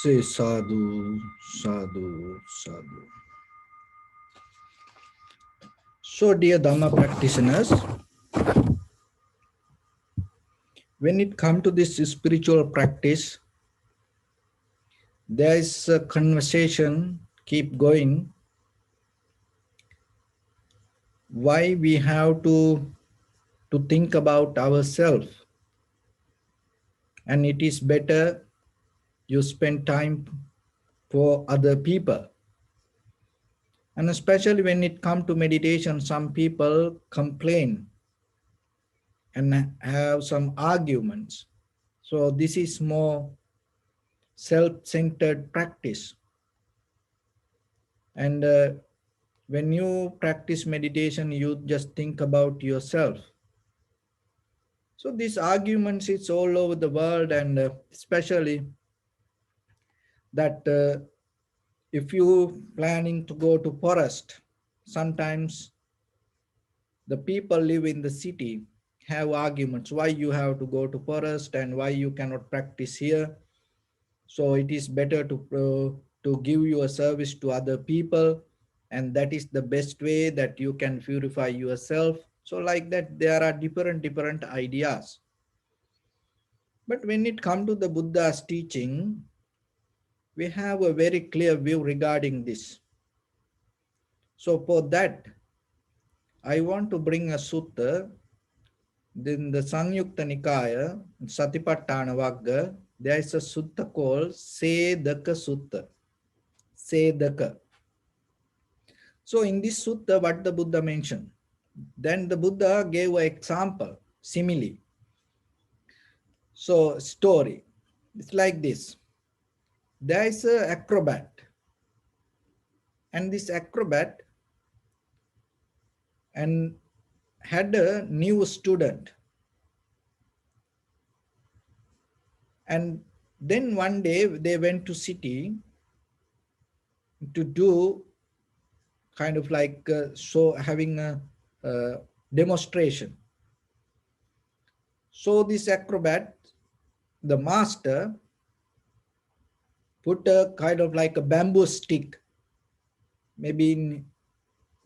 Say sadhu, sadhu, sadhu. So, dear Dharma practitioners, when it comes to this spiritual practice, there is a conversation keep going. Why we have to think about ourselves, and it is better you spend time for other people. And especially when it comes to meditation, some people complain and have some arguments. So this is more self-centered practice. And when you practice meditation, you just think about yourself. So these arguments, it's all over the world, and especially that if you planning to go to forest, sometimes the people live in the city have arguments why you have to go to forest and why you cannot practice here. So it is better to give your service to other people, and that is the best way that you can purify yourself. So like that, there are different ideas. But when it comes to the Buddha's teaching, we have a very clear view regarding this. So for that, I want to bring a sutta. Then the Samyukta Nikaya, Satipatthana Vagga, there is a sutta called Sedaka Sutta. Sedaka. So in this sutta, what the Buddha mentioned, then the Buddha gave an example, simile. So story, it's like this. There is an acrobat, and this acrobat and had a new student. And then one day they went to city to do kind of like so having a demonstration. So this acrobat, the master, put a kind of like a bamboo stick, maybe in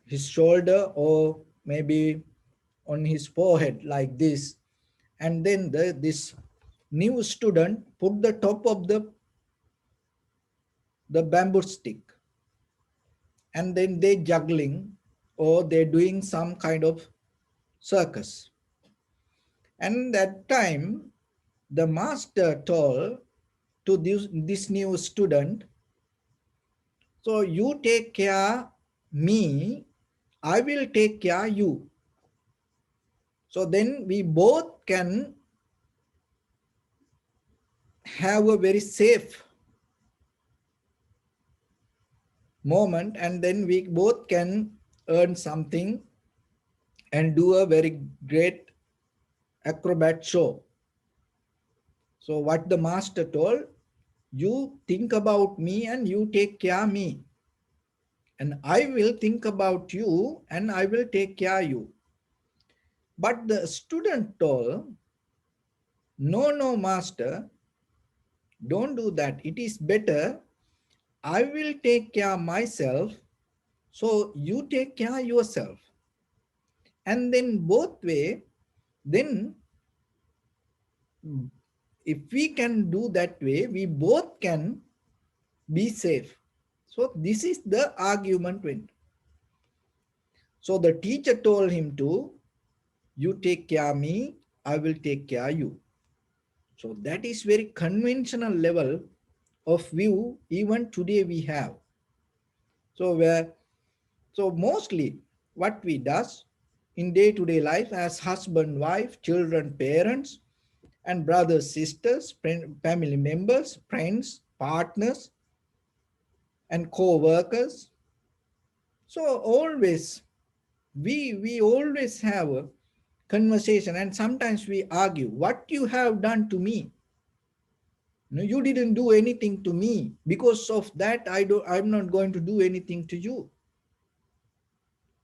his shoulder or maybe on his forehead like this. And then this new student put the top of the bamboo stick, and then they juggling or they're doing some kind of circus. And that time, the master told to this new student, so you take care me, I will take care you. So then we both can have a very safe moment, and then we both can earn something and do a very great acrobat show. So what the master told, you think about me and you take care me, and I will think about you and I will take care you. But the student told, no, master, don't do that. It is better I will take care myself, so you take care yourself. And then both way, then if we can do that way, we both can be safe. So this is the argument went. So the teacher told him to, you take care me, I will take care you. So that is very conventional level of view even today we have. So mostly what we does in day-to-day life as husband, wife, children, parents, and brothers, sisters, family members, friends, partners, and co-workers. So always, we always have a conversation, and sometimes we argue, what you have done to me? No, you didn't do anything to me. Because of that, I'm not going to do anything to you.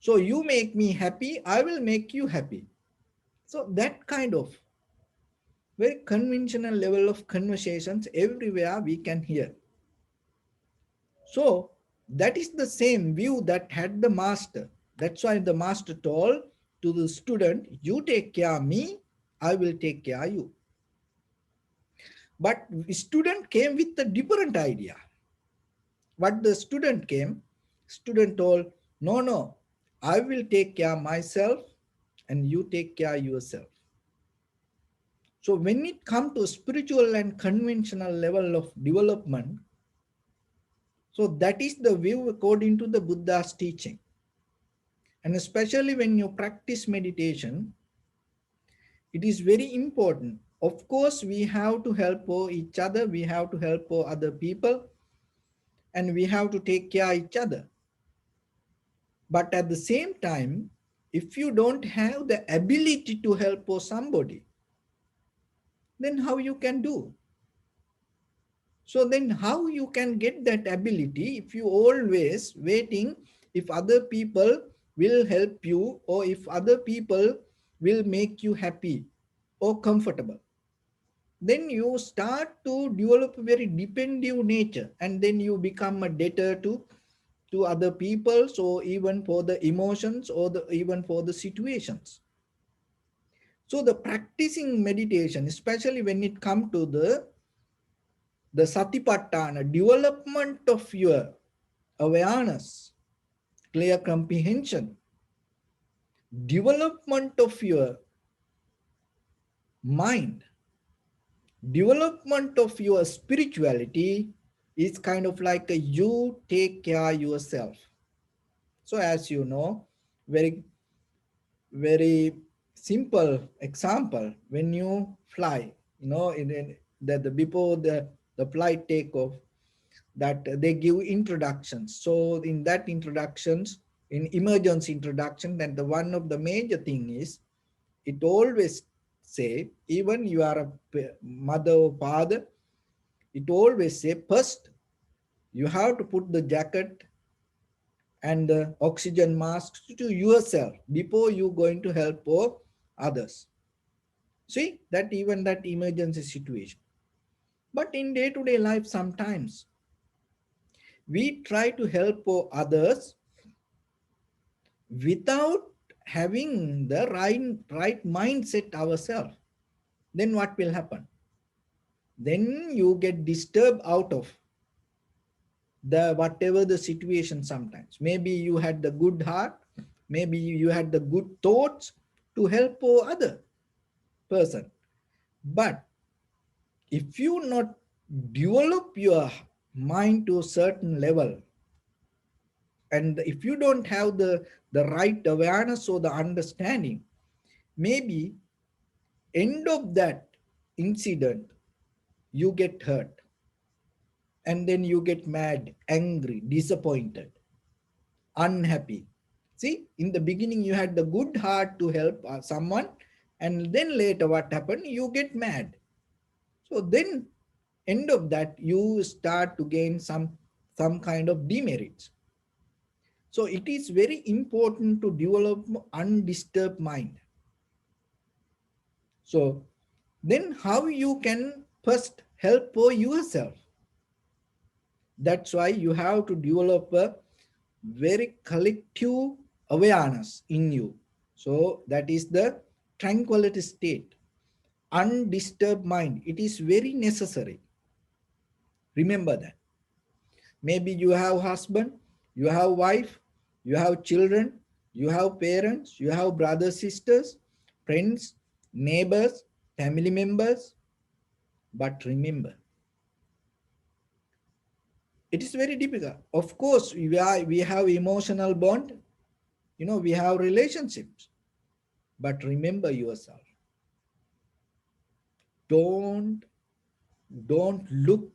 So you make me happy, I will make you happy. So that kind of very conventional level of conversations everywhere we can hear. So that is the same view that had the master. That's why the master told to the student, you take care of me, I will take care of you. But student came with a different idea. What the student told, no, no, I will take care of myself and you take care of yourself. So when it comes to spiritual and conventional level of development, so that is the view according to the Buddha's teaching. And especially when you practice meditation, it is very important. Of course, we have to help each other, we have to help other people, and we have to take care of each other. But at the same time, if you don't have the ability to help somebody, then how you can do? So then how you can get that ability if you always waiting if other people will help you or if other people will make you happy or comfortable? Then you start to develop a very dependent nature and then you become a debtor to other people, so even for the emotions or even for the situations. So the practicing meditation, especially when it comes to the satipatthana, development of your awareness, clear comprehension, development of your mind, development of your spirituality is kind of like a you take care yourself. So as you know, very very simple example, when you fly, in the before the flight takeoff, that they give introductions. So in that introductions, in emergency introduction, then the one of the major thing is it always say, even you are a mother or father, it always say first you have to put the jacket and the oxygen mask to yourself before you going to help for others. See that even that emergency situation. But in day-to-day life, sometimes we try to help for others without having the right mindset ourselves. Then what will happen? Then you get disturbed out of the whatever the situation. Sometimes maybe you had the good heart, maybe you had the good thoughts to help other person, but if you not develop your mind to a certain level, and if you don't have the right awareness or the understanding, maybe end of that incident you get hurt, and then you get mad, angry, disappointed, unhappy. See, in the beginning, you had the good heart to help someone, and then later, what happened? You get mad. So then, end of that, you start to gain some kind of demerits. So it is very important to develop undisturbed mind. So then, how you can first help for yourself? That's why you have to develop a very collective awareness in you. So that is the tranquility state, undisturbed mind. It is very necessary. Remember that. Maybe you have husband, you have wife, you have children, you have parents, you have brothers, sisters, friends, neighbors, family members. But remember, it is very difficult. Of course, we have emotional bond, we have relationships. But remember yourself. Don't don't look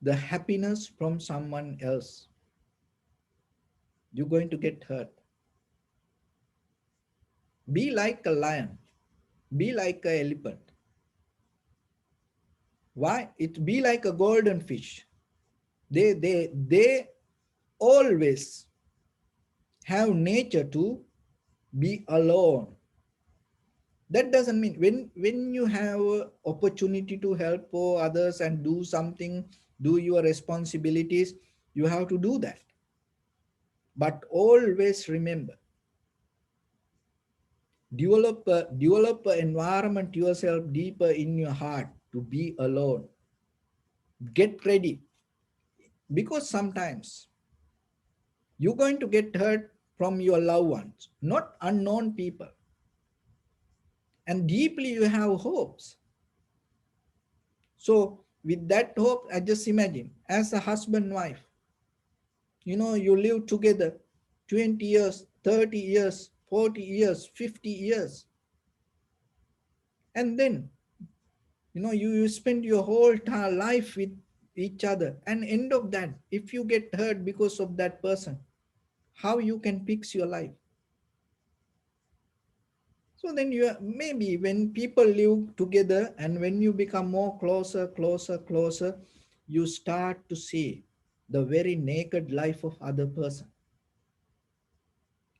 the happiness from someone else. You're going to get hurt. Be like a lion. Be like an elephant. Why? It be like a golden fish. They always have nature to be alone. That doesn't mean when you have opportunity to help others and do something, do your responsibilities, You have to do that. But always remember, develop a environment yourself deeper in your heart to be alone. Get ready, because sometimes you're going to get hurt from your loved ones, not unknown people. And deeply you have hopes. So with that hope, I just imagine as a husband and wife, you live together 20 years, 30 years, 40 years, 50 years. And then, you spend your whole life with each other. And end of that, if you get hurt because of that person, how you can fix your life? So then maybe when people live together and when you become more closer, you start to see the very naked life of other person.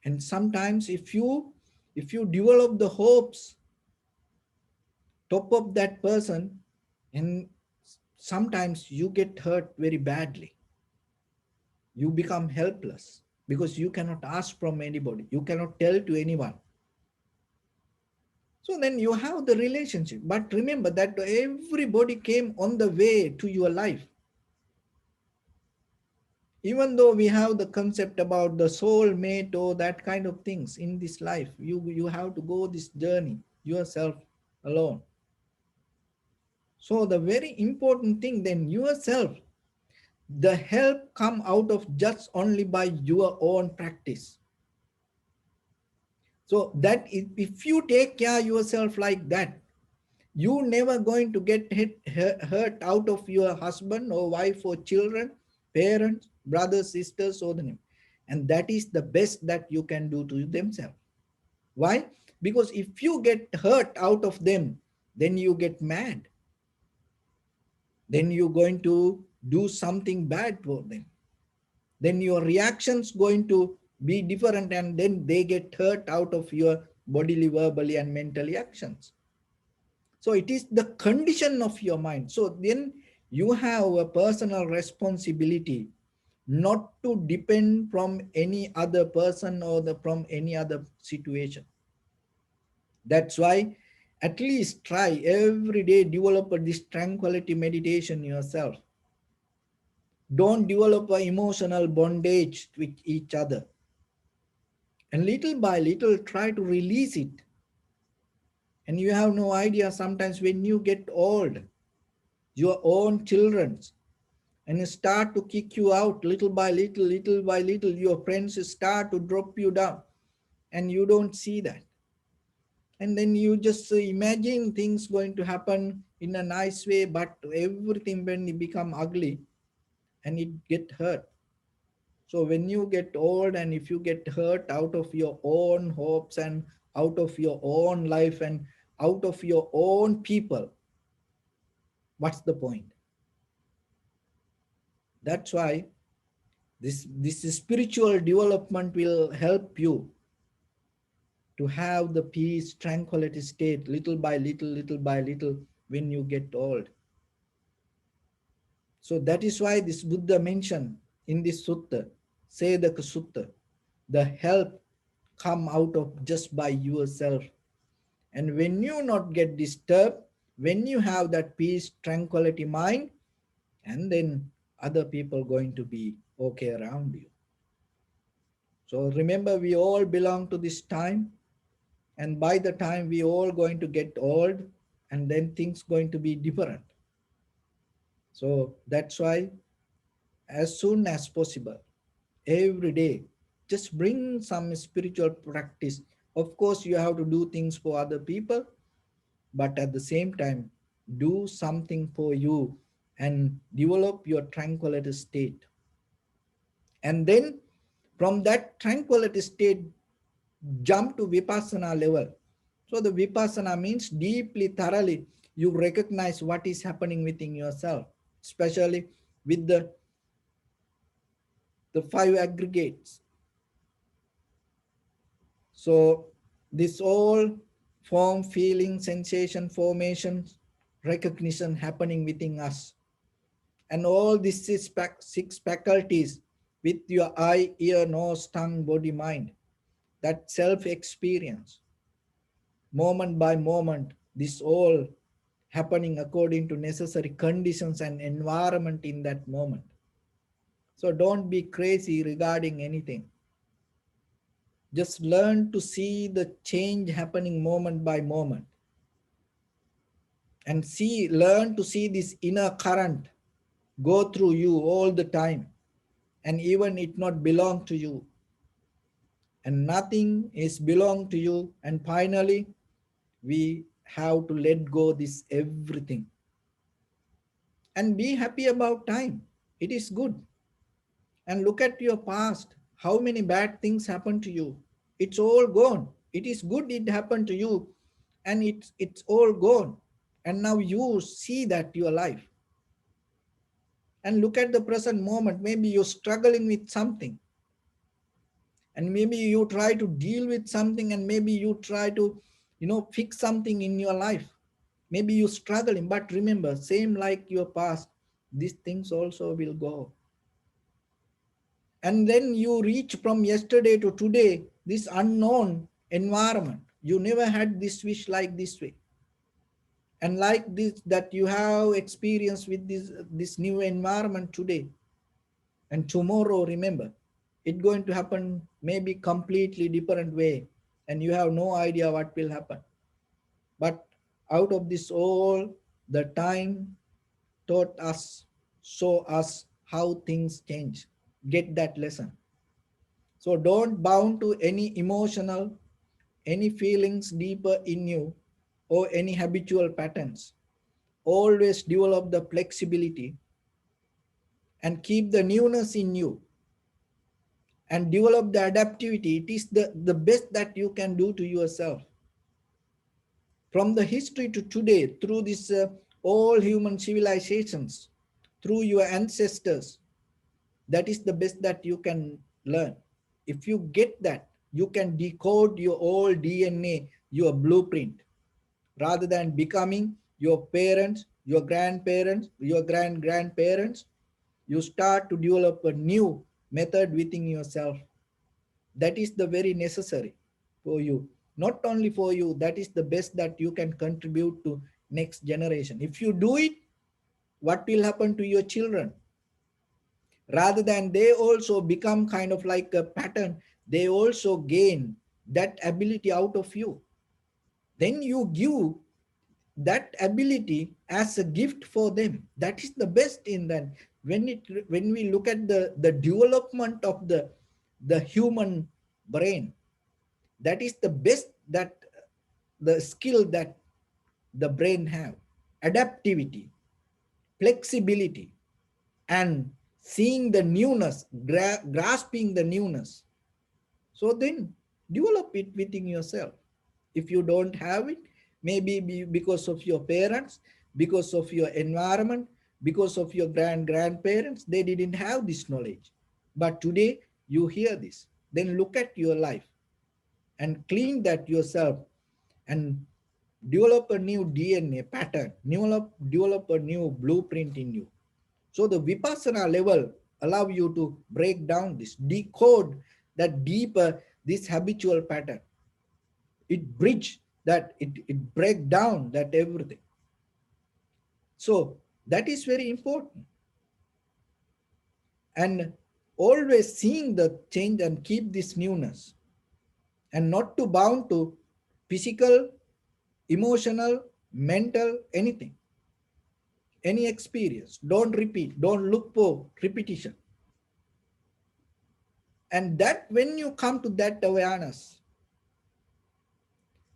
And sometimes if you develop the hopes top of that person, and sometimes you get hurt very badly, you become helpless because you cannot ask from anybody, you cannot tell to anyone. So then you have the relationship, but remember that everybody came on the way to your life. Even though we have the concept about the soul mate or that kind of things in this life, you have to go this journey yourself alone. So the very important thing then, yourself, the help come out of just only by your own practice. So that if you take care yourself like that, you never going to get hurt out of your husband or wife or children, parents, brothers, sisters, or the name. And that is the best that you can do to themselves. Why? Because if you get hurt out of them, then you get mad. Then you're going to do something bad for them. Then your reactions going to be different, and then they get hurt out of your bodily, verbally, and mentally actions. So it is the condition of your mind. So then you have a personal responsibility not to depend from any other person or from any other situation. That's why at least try every day develop this tranquility meditation yourself. Don't develop an emotional bondage with each other. And little by little try to release it. And you have no idea, sometimes when you get old, your own children and start to kick you out little by little, your friends start to drop you down and you don't see that. And then you just imagine things going to happen in a nice way, but everything when it become ugly and it get hurt. So when you get old and if you get hurt out of your own hopes and out of your own life and out of your own people, what's the point? That's why this spiritual development will help you to have the peace, tranquility state little by little when you get old. So that is why this Buddha mentioned in this sutta, say the sutta, the help come out of just by yourself. And when you not get disturbed, when you have that peace, tranquility mind, and then other people going to be okay around you. So remember, we all belong to this time, and by the time we all going to get old, and then things going to be different. So that's why as soon as possible, every day, just bring some spiritual practice. Of course, you have to do things for other people, but at the same time, do something for you and develop your tranquility state. And then from that tranquility state, jump to vipassana level. So the vipassana means deeply, thoroughly, you recognize what is happening within yourself, especially with the five aggregates. So this all form, feeling, sensation, formation, recognition happening within us. and all these six faculties with your eye, ear, nose, tongue, body, mind, that self experience, moment by moment, this all happening according to necessary conditions and environment in that moment. So don't be crazy regarding anything. Just learn to see the change happening moment by moment, and learn to see this inner current go through you all the time, and even it not belong to you, and nothing is belong to you. And finally, we have to let go this everything and be happy about time. It is good. And look at your past. How many bad things happened to you? It's all gone. It is good it happened to you, and it's all gone. And now you see that your life. And look at the present moment. Maybe you're struggling with something, and maybe you try to deal with something, and maybe you try to fix something in your life. Maybe you're struggling, but remember, same like your past, these things also will go. And then you reach from yesterday to today, this unknown environment. You never had this wish like this way, and like this that you have experience with this new environment today. And tomorrow, remember, it's going to happen maybe completely different way, and you have no idea what will happen. But out of this all, the time taught us, show us how things change. Get that lesson. So don't bound to any emotional, any feelings deeper in you, or any habitual patterns. Always develop the flexibility and keep the newness in you, and develop the adaptivity. It is the best that you can do to yourself. From the history to today, through this all human civilizations, through your ancestors, that is the best that you can learn. If you get that, you can decode your whole DNA, your blueprint, rather than becoming your parents, your grandparents, your grandparents. You start to develop a new method within yourself. That is the very necessary for you. Not only for you, that is the best that you can contribute to next generation. If you do it, what will happen to your children? Rather than they also become kind of like a pattern, they also gain that ability out of you. Then you give that ability as a gift for them. That is the best in that. When we look at the development of the human brain, that is the best that the skill that the brain have: adaptivity, flexibility, and seeing the newness, grasping the newness. So then develop it within yourself. If you don't have it, maybe because of your parents, because of your environment, because of your grandparents, they didn't have this knowledge. But today you hear this. Then look at your life and clean that yourself, and develop a new DNA pattern, develop a new blueprint in you. So the Vipassana level allow you to break down this, decode that deeper, this habitual pattern. It bridge that, it break down that everything. So that is very important. And always seeing the change and keep this newness, and not to bound to physical, emotional, mental, anything, any experience. Don't repeat, don't look for repetition. And that when you come to that awareness,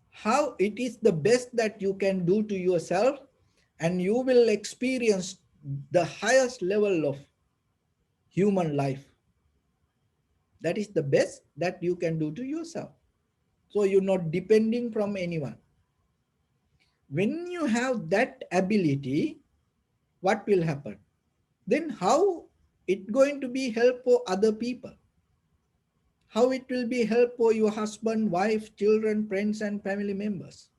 how it is the best that you can do to yourself, and you will experience the highest level of human life. That is the best that you can do to yourself. So you're not depending from anyone. When you have that ability, what will happen? Then how it going to be help for other people? How it will be help for your husband, wife, children, friends, and family members?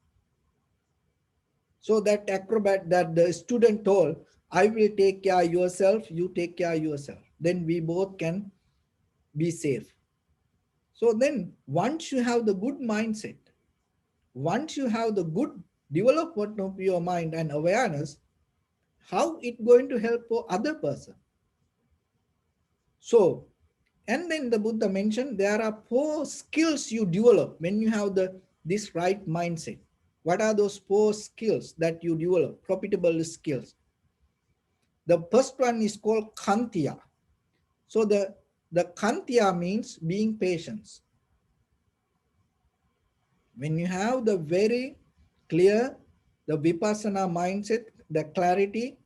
So that acrobat that the student told, I will take care of yourself, you take care of yourself, then we both can be safe. So then once you have the good mindset, once you have the good development of your mind and awareness, how it going to help for other person? So, and then the Buddha mentioned there are four skills you develop when you have the this right mindset. What are those four skills that you develop? Profitable skills. The first one is called Kantya. So the Kantya means being patient. When you have the very clear, the Vipassana mindset, the clarity,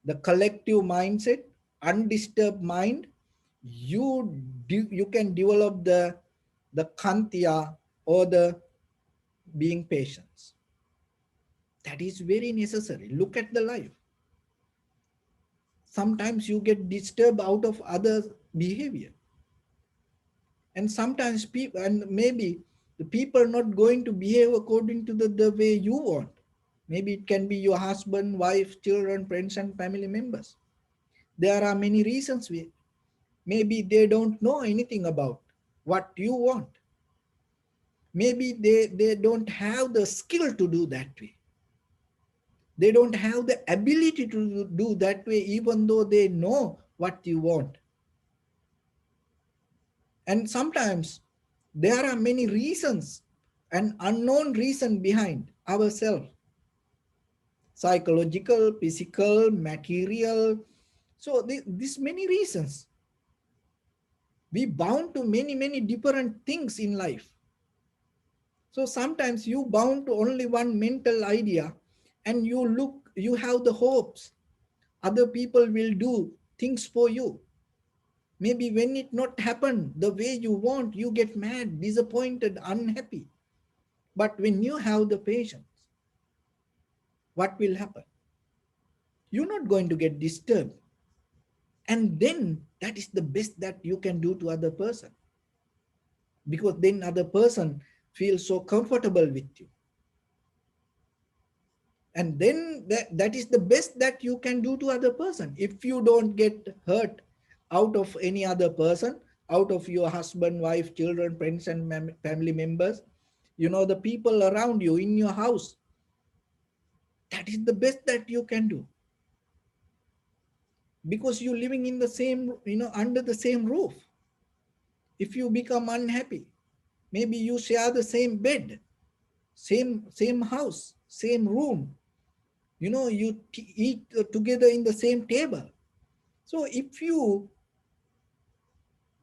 the collective mindset, undisturbed mind, you can develop the Kantya or the being patient. That is very necessary. Look at the life. Sometimes you get disturbed out of other behavior. And sometimes people, and maybe the people are not going to behave according to the way you want. Maybe it can be your husband, wife, children, friends, and family members. There are many reasons. Maybe they don't know anything about what you want. Maybe they don't have the skill to do that way. They don't have the ability to do that way, even though they know what you want. And sometimes there are many reasons, an unknown reason behind ourselves, psychological, physical, material. So these many reasons. We bound to many different things in life. So sometimes you bound to only one mental idea, and you have the hopes other people will do things for you. Maybe when it not happen the way you want, you get mad, disappointed, unhappy. But when you have the patience, what will happen? You're not going to get disturbed. And then that is the best that you can do to other person. Because then other person feels so comfortable with you. And then that is the best that you can do to other person. If you don't get hurt out of any other person, out of your husband, wife, children, friends, and family members, the people around you in your house, that is the best that you can do, because you're living in the same, under the same roof. If you become unhappy, maybe you share the same bed, same house, same room, you eat together in the same table. So if you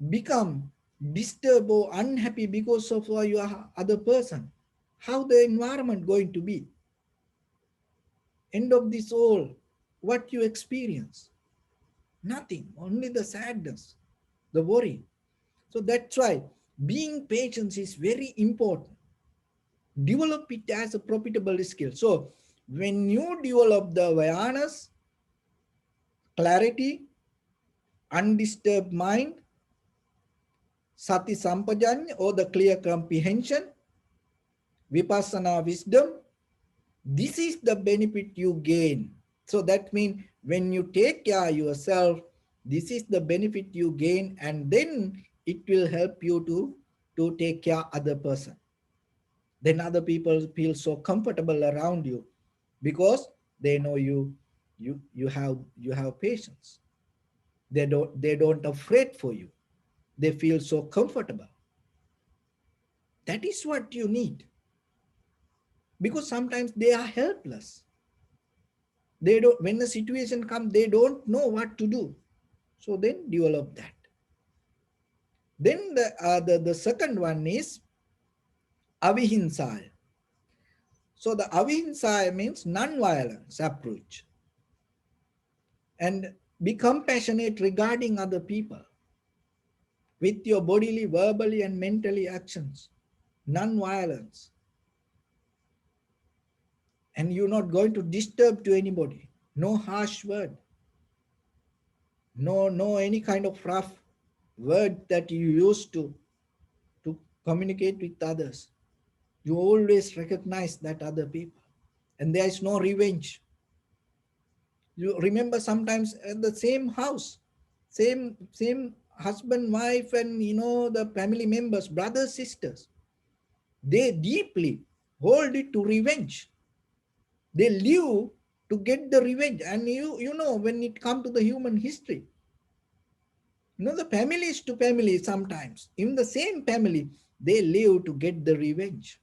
become disturbed or unhappy because of your other person, how the environment going to be? End of this all, what you experience? Nothing, only the sadness, the worry. So that's why being patient is very important. Develop it as a profitable skill. So when you develop the awareness, clarity, undisturbed mind, sati sampajanya, or the clear comprehension, vipassana wisdom, this is the benefit you gain. So that means when you take care of yourself, this is the benefit you gain, and then it will help you to take care of other person. Then other people feel so comfortable around you because they know you have patience. They don't afraid for you. They feel so comfortable. That is what you need, because sometimes they are helpless. They don't, when the situation comes, they don't know what to do. So then develop that. Then the second one is avihinsa. So the avihinsa means non-violence approach, and be compassionate regarding other people with your bodily, verbally, and mentally actions. Non-violence. And you're not going to disturb to anybody. No harsh word. No any kind of rough word that you use to communicate with others. You always recognize that other people. And there is no revenge. You remember sometimes the same house, same husband, wife, and the family members, brothers, sisters. They deeply hold it to revenge. They live to get the revenge. And when it comes to the human history, the families to family, sometimes in the same family, they live to get the revenge.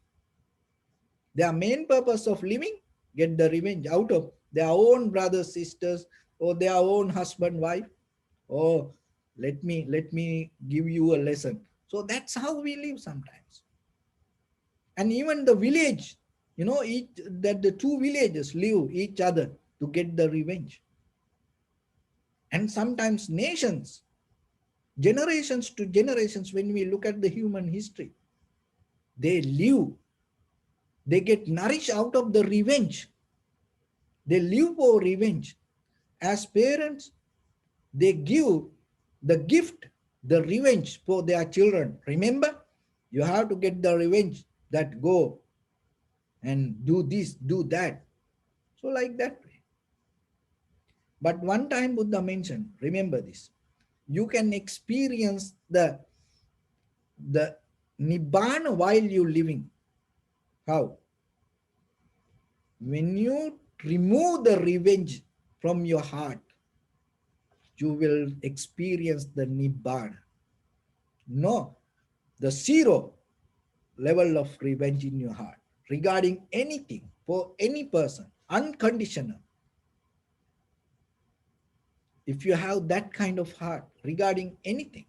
Their main purpose of living, get the revenge out of their own brothers, sisters, or their own husband, wife. Oh, let me give you a lesson. So that's how we live sometimes. And even the village, each that the two villages live each other to get the revenge. And sometimes nations, generations to generations, when we look at the human history, they live, they get nourished out of the revenge. They live for revenge. As parents, they give the gift, the revenge for their children. Remember, you have to get the revenge, that go and do this, do that. So like that way. But one time Buddha mentioned, remember this, you can experience the nibbana while you living. How? When you remove the revenge from your heart, you will experience the nibbana. No, the zero level of revenge in your heart regarding anything, for any person, unconditional. If you have that kind of heart regarding anything,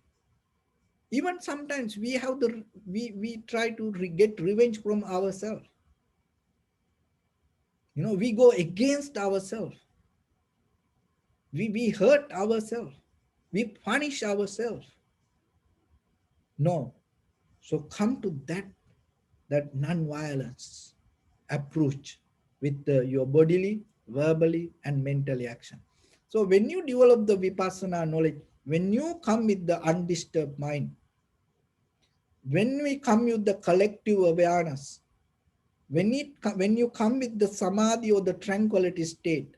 even sometimes we have we try to get revenge from ourselves. We go against ourselves. We hurt ourselves. We punish ourselves. No. So come to that non-violence approach with your bodily, verbally, and mentally action. So when you develop the vipassana knowledge, when you come with the undisturbed mind, when we come with the collective awareness, when you come with the samadhi or the tranquility state,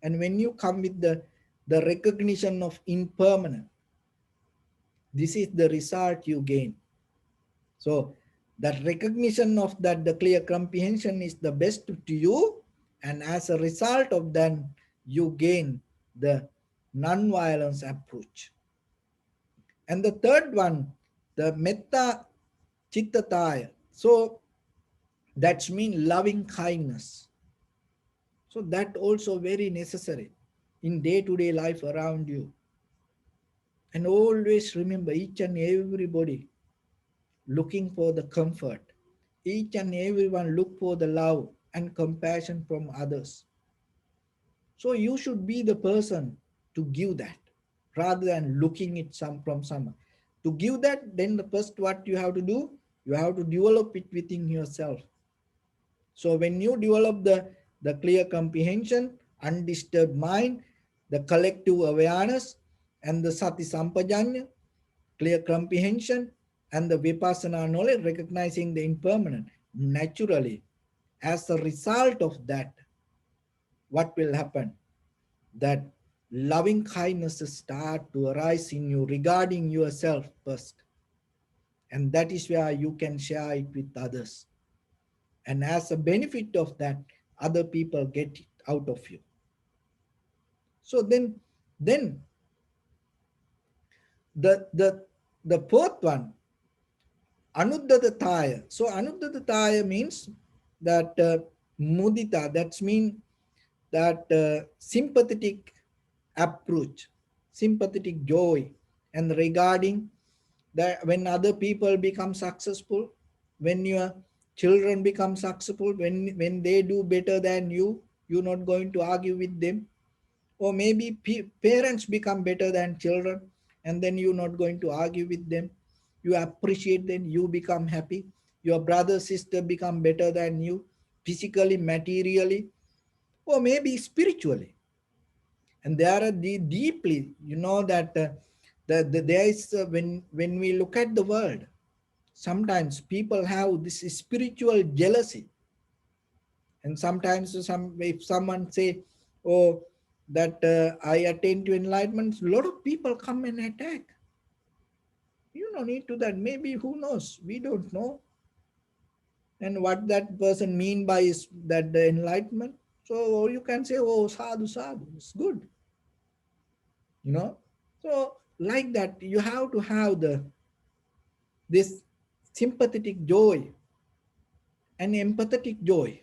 and when you come with the recognition of impermanence, this is the result you gain. So that recognition of that, the clear comprehension is the best to you, and as a result of that, you gain the non-violence approach. And the third one, the metta chittataya. So that's mean loving kindness. So that also very necessary in day-to-day life around you. And always remember, each and everybody looking for the comfort. Each and everyone look for the love and compassion from others. So you should be the person to give that rather than looking it from someone. To give that, then the first what you have to do, you have to develop it within yourself. So when you develop the clear comprehension, undisturbed mind, the collective awareness, and the sati sampajanya, clear comprehension, and the vipassana knowledge, recognizing the impermanent, naturally, as a result of that, what will happen? That loving kindness start to arise in you regarding yourself first. And that is where you can share it with others. And as a benefit of that, other people get it out of you. So then the fourth one, anudatataya. So anudatataya means that mudita, that's mean that sympathetic approach, sympathetic joy, and regarding that when other people become successful, when your children become successful, when they do better than you, you're not going to argue with them. Or maybe parents become better than children, and then you're not going to argue with them. You appreciate them, you become happy. Your brother, sister become better than you, physically, materially, or maybe spiritually. And there are deeply, that there is, when we look at the world, sometimes people have this spiritual jealousy. And sometimes if someone say, oh, that I attain to enlightenment, a lot of people come and attack. You don't need to that. Maybe who knows? We don't know. And what that person mean by is that the enlightenment. So you can say, oh, sadhu, sadhu, it's good, you know. So like that, you have to have this sympathetic joy and empathetic joy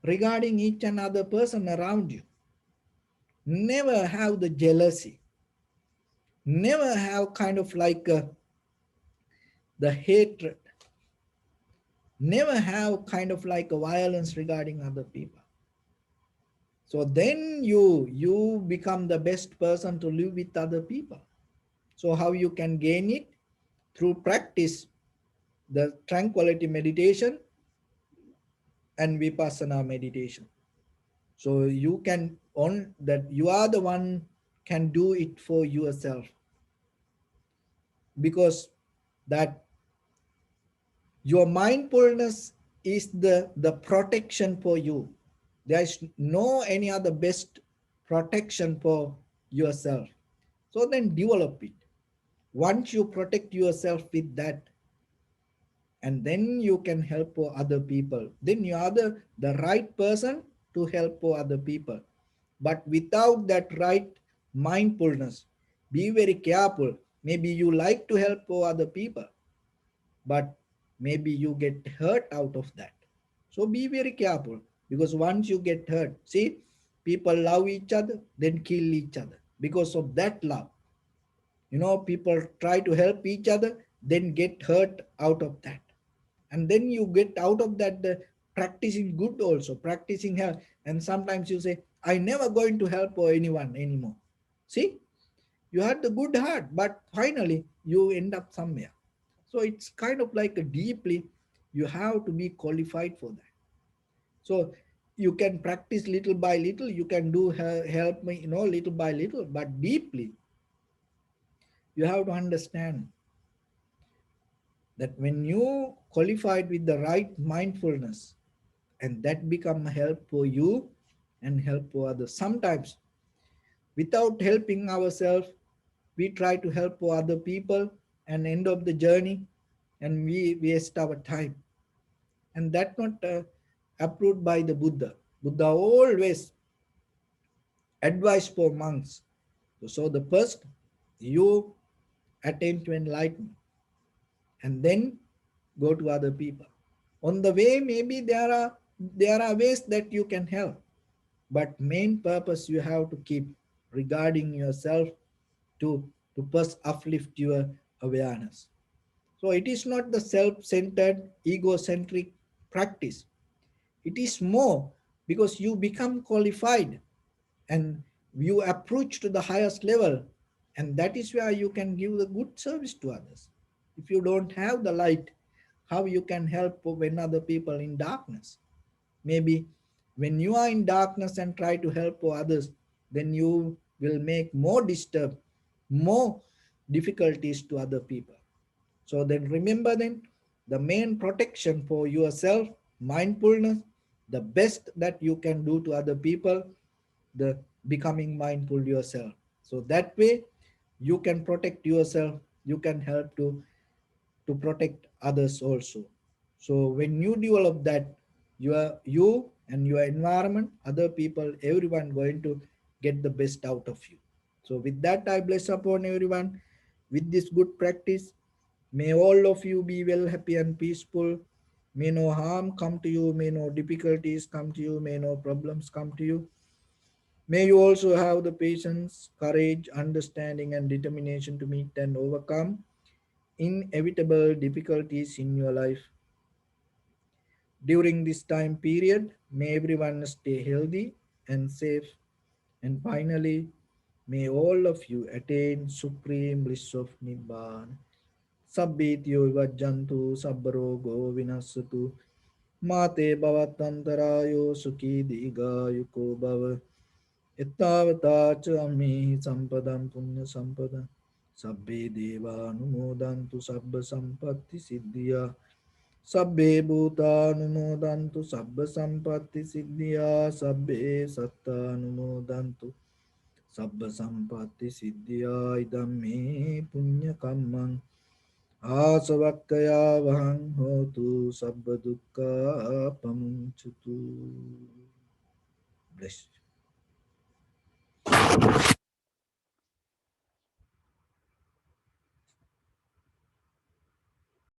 regarding each another person around you. Never have the jealousy. Never have kind of like the hatred. Never have kind of like a violence regarding other people. So then you become the best person to live with other people. So how you can gain it? Through practice the tranquility meditation and vipassana meditation. So you can on that you are the one can do it for yourself, because that your mindfulness is the protection for you. There is no any other best protection for yourself. So then develop it. Once you protect yourself with that, and then you can help for other people, then you are the right person to help for other people. But without that right mindfulness, be very careful. Maybe you like to help for other people, but maybe you get hurt out of that. So be very careful, because once you get hurt, see, people love each other, then kill each other because of that love. People try to help each other, then get hurt out of that. And then you get out of that practicing good also, practicing help. And sometimes you say, I never going to help anyone anymore. See, you had the good heart, but finally you end up somewhere. So it's kind of like a deeply, you have to be qualified for that. So you can practice little by little, you can do help me, little by little, but deeply you have to understand that when you qualified with the right mindfulness, and that become help for you and help for others. Sometimes without helping ourselves, we try to help for other people and end of the journey, and we waste our time. And that not approved by the Buddha. Buddha always advised for monks. So the first, you attain to enlightenment, and then go to other people. On the way, maybe there are ways that you can help, but main purpose you have to keep regarding yourself, to first uplift your awareness. So it is not the self-centered egocentric practice. It is more because you become qualified and you approach to the highest level, and that is where you can give the good service to others. If you don't have the light, how you can help when other people in darkness? Maybe when you are in darkness and try to help others, then you will make more disturb, more difficulties to other people. So then remember, then the main protection for yourself, mindfulness, the best that you can do to other people, the becoming mindful yourself. So that way you can protect yourself, you can help to protect others also. So when you develop that, you and your environment, other people, everyone going to get the best out of you. So with that, I bless upon everyone with this good practice. May all of you be well, happy and peaceful. May no harm come to you, may no difficulties come to you, may no problems come to you. May you also have the patience, courage, understanding, and determination to meet and overcome inevitable difficulties in your life. During this time period, may everyone stay healthy and safe. And finally, may all of you attain supreme bliss of Nibbana. Sabbityo vajjantu sabbarogo vinasatu. Mate bhavatantarayo sukhi digayuko bhava. Ittavata cha ammi sampadam punya sampada. Sabbe deva anumodantu sabba sampatti siddhya. Sabbe bhutanumodantu sabba sampatti siddhya. Sabbe satta anumodantu Sabba sampatti siddhya idam me punya kammang asavakkaya vahang hotu sabba dukkha pamuncatu. Bless.